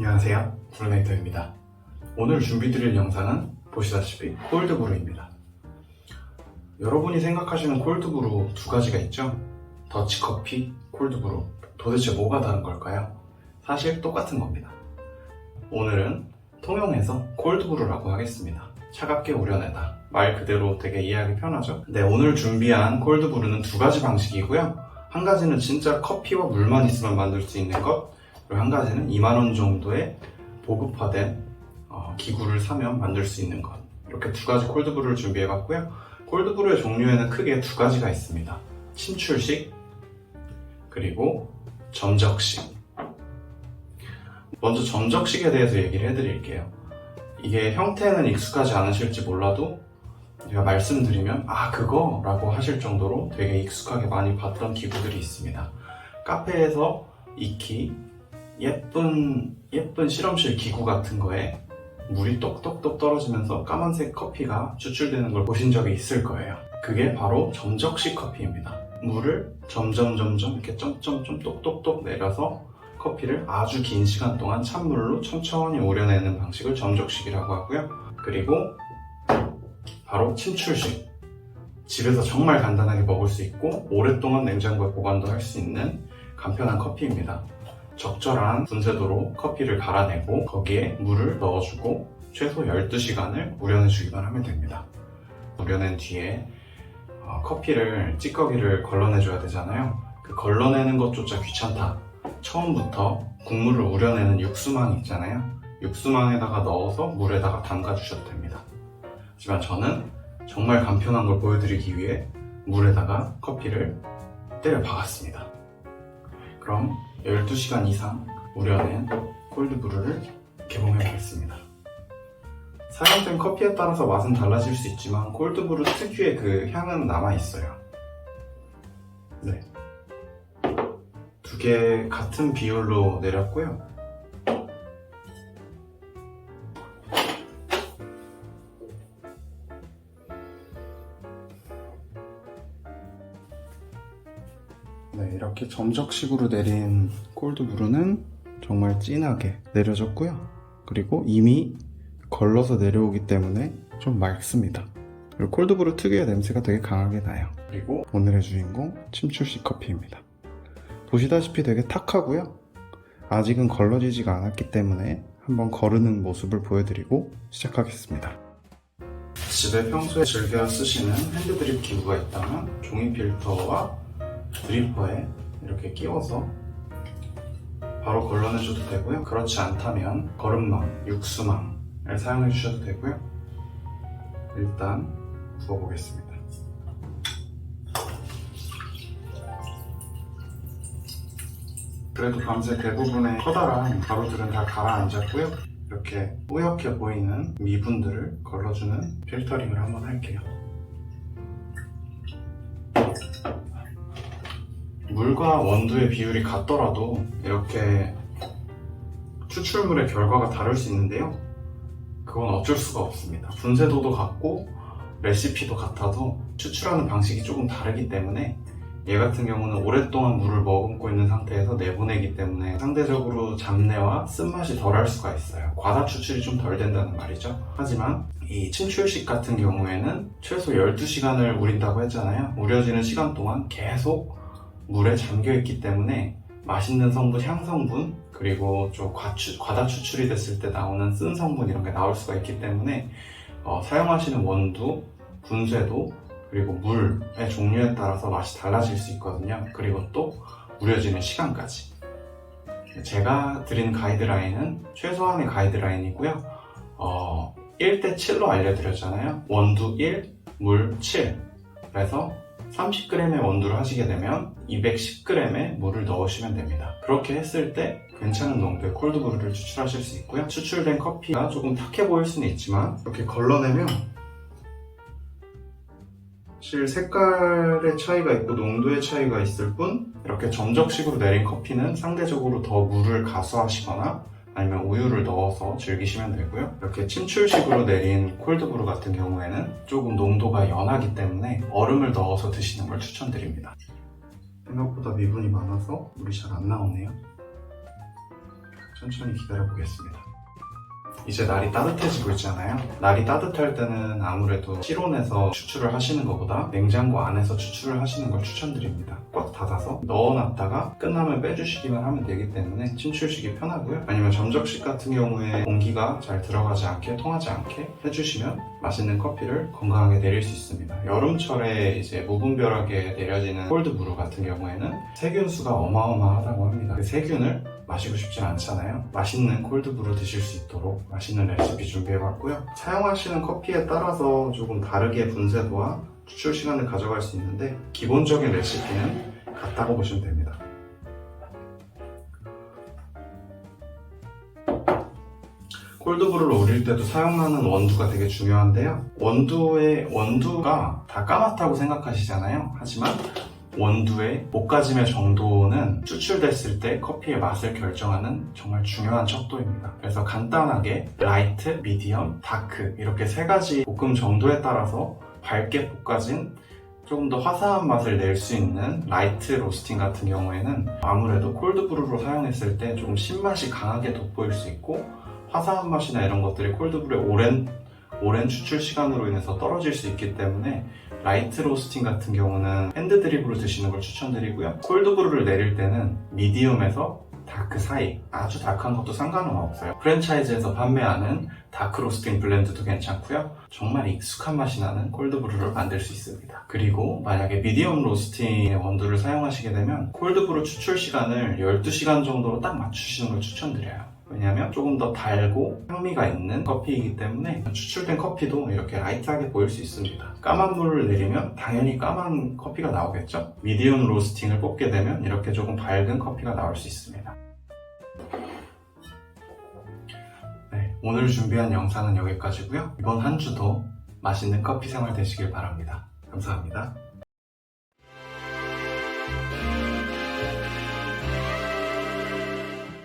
안녕하세요, 브루네이터입니다. 오늘 준비드릴 영상은 보시다시피 콜드브루입니다. 여러분이 생각하시는 콜드브루 두 가지가 있죠? 더치커피, 콜드브루. 도대체 뭐가 다른 걸까요? 사실 똑같은 겁니다. 오늘은 통용해서 콜드브루라고 하겠습니다. 차갑게 우려내다. 말 그대로 되게 이해하기 편하죠? 네, 오늘 준비한 콜드브루는 두 가지 방식이고요. 한 가지는 진짜 커피와 물만 있으면 만들 수 있는 것, 그리고 한 가지는 2만원 정도의 보급화된 기구를 사면 만들 수 있는 것. 이렇게 두 가지 콜드브루를 준비해봤고요. 콜드브루의 종류에는 크게 두 가지가 있습니다. 침출식, 그리고 점적식. 먼저 점적식에 대해서 얘기를 해드릴게요. 이게 형태는 익숙하지 않으실지 몰라도 제가 말씀드리면 그거? 라고 하실 정도로 되게 익숙하게 많이 봤던 기구들이 있습니다. 카페에서 익히 예쁜 실험실 기구 같은 거에 물이 똑똑똑 떨어지면서 까만색 커피가 추출되는 걸 보신 적이 있을 거예요. 그게 바로 점적식 커피입니다. 물을 점점 이렇게 점점점 똑똑똑 내려서 커피를 아주 긴 시간 동안 찬물로 천천히 우려내는 방식을 점적식이라고 하고요. 그리고 바로 침출식. 집에서 정말 간단하게 먹을 수 있고 오랫동안 냉장고에 보관도 할 수 있는 간편한 커피입니다. 적절한 분쇄도로 커피를 갈아내고 거기에 물을 넣어주고 최소 12시간을 우려내주기만 하면 됩니다. 우려낸 뒤에 커피를 찌꺼기를 걸러내줘야 되잖아요. 그 걸러내는 것조차 귀찮다. 처음부터 국물을 우려내는 육수망 있잖아요. 육수망에다가 넣어서 물에다가 담가주셔도 됩니다. 하지만 저는 정말 간편한 걸 보여드리기 위해 물에다가 커피를 때려 박았습니다. 그럼 12시간 이상 우려낸 콜드브루를 개봉해 보겠습니다. 사용된 커피에 따라서 맛은 달라질 수 있지만 콜드브루 특유의 그 향은 남아있어요. 네, 두 개 같은 비율로 내렸고요. 네, 이렇게 점적식으로 내린 콜드브루는 정말 진하게 내려졌고요. 그리고 이미 걸러서 내려오기 때문에 좀 맑습니다. 그리고 콜드브루 특유의 냄새가 되게 강하게 나요. 그리고 오늘의 주인공 침출식 커피입니다. 보시다시피 되게 탁하고요. 아직은 걸러지지가 않았기 때문에 한번 거르는 모습을 보여드리고 시작하겠습니다. 집에 평소에 즐겨 쓰시는 핸드드립 기구가 있다면 종이 필터와 드리퍼에 이렇게 끼워서 바로 걸러내셔도 되고요. 그렇지 않다면 거름망, 육수망을 사용해 주셔도 되고요. 일단 부어보겠습니다. 그래도 밤새 대부분의 커다란 가루들은 다 가라앉았고요. 이렇게 뿌옇게 보이는 미분들을 걸러주는 필터링을 한번 할게요. 물과 원두의 비율이 같더라도 이렇게 추출물의 결과가 다를 수 있는데요. 그건 어쩔 수가 없습니다. 분쇄도도 같고 레시피도 같아도 추출하는 방식이 조금 다르기 때문에 얘 같은 경우는 오랫동안 물을 머금고 있는 상태에서 내보내기 때문에 상대적으로 잡내와 쓴맛이 덜할 수가 있어요. 과다 추출이 좀 덜 된다는 말이죠. 하지만 이 침출식 같은 경우에는 최소 12시간을 우린다고 했잖아요. 우려지는 시간 동안 계속 물에 잠겨있기 때문에 맛있는 성분, 향성분, 그리고 좀 과다 추출이 됐을 때 나오는 쓴 성분 이런 게 나올 수가 있기 때문에 사용하시는 원두, 분쇄도, 그리고 물의 종류에 따라서 맛이 달라질 수 있거든요. 그리고 또 우려지는 시간까지. 제가 드린 가이드라인은 최소한의 가이드라인이고요. 1대 7로 알려드렸잖아요. 원두 1, 물 7. 그래서 30g의 원두를 하시게 되면 210g의 물을 넣으시면 됩니다. 그렇게 했을 때 괜찮은 농도의 콜드브루를 추출하실 수 있고요. 추출된 커피가 조금 탁해 보일 수는 있지만 이렇게 걸러내면 사실 색깔의 차이가 있고 농도의 차이가 있을 뿐 이렇게 점적식으로 내린 커피는 상대적으로 더 물을 가수하시거나 아니면 우유를 넣어서 즐기시면 되고요. 이렇게 침출식으로 내린 콜드브루 같은 경우에는 조금 농도가 연하기 때문에 얼음을 넣어서 드시는 걸 추천드립니다. 생각보다 미분이 많아서 물이 잘 안 나오네요. 천천히 기다려 보겠습니다. 이제 날이 따뜻해지고 있잖아요. 날이 따뜻할 때는 아무래도 실온에서 추출을 하시는 것보다 냉장고 안에서 추출을 하시는 걸 추천드립니다. 꽉 닫아서 넣어놨다가 끝나면 빼주시기만 하면 되기 때문에 침출식이 편하고요. 아니면 점적식 같은 경우에 공기가 잘 들어가지 않게, 통하지 않게 해주시면 맛있는 커피를 건강하게 내릴 수 있습니다. 여름철에 이제 무분별하게 내려지는 콜드브루 같은 경우에는 세균수가 어마어마하다고 합니다. 그 세균을 마시고 싶지 않잖아요. 맛있는 콜드브루 드실 수 있도록 맛있는 레시피 준비해봤고요. 사용하시는 커피에 따라서 조금 다르게 분쇄도와 추출 시간을 가져갈 수 있는데 기본적인 레시피는 같다고 보시면 됩니다. 콜드브루를 우릴 때도 사용하는 원두가 되게 중요한데요. 원두가 다 까맣다고 생각하시잖아요. 하지만 원두의 볶아짐의 정도는 추출됐을 때 커피의 맛을 결정하는 정말 중요한 척도입니다. 그래서 간단하게 라이트, 미디엄, 다크 이렇게 세 가지 볶음 정도에 따라서 밝게 볶아진 조금 더 화사한 맛을 낼 수 있는 라이트 로스팅 같은 경우에는 아무래도 콜드브루로 사용했을 때 조금 신맛이 강하게 돋보일 수 있고 화사한 맛이나 이런 것들이 콜드브루의 오랜 추출 시간으로 인해서 떨어질 수 있기 때문에 라이트 로스팅 같은 경우는 핸드 드립으로 드시는 걸 추천드리고요. 콜드브루를 내릴 때는 미디움에서 다크 사이, 아주 다크한 것도 상관은 없어요. 프랜차이즈에서 판매하는 다크 로스팅 블렌드도 괜찮고요. 정말 익숙한 맛이 나는 콜드브루를 만들 수 있습니다. 그리고 만약에 미디엄 로스팅의 원두를 사용하시게 되면 콜드브루 추출 시간을 12시간 정도로 딱 맞추시는 걸 추천드려요. 왜냐하면 조금 더 달고 향미가 있는 커피이기 때문에 추출된 커피도 이렇게 라이트하게 보일 수 있습니다. 까만 물을 내리면 당연히 까만 커피가 나오겠죠? 미디움 로스팅을 뽑게 되면 이렇게 조금 밝은 커피가 나올 수 있습니다. 네, 오늘 준비한 영상은 여기까지고요. 이번 한 주도 맛있는 커피 생활 되시길 바랍니다. 감사합니다.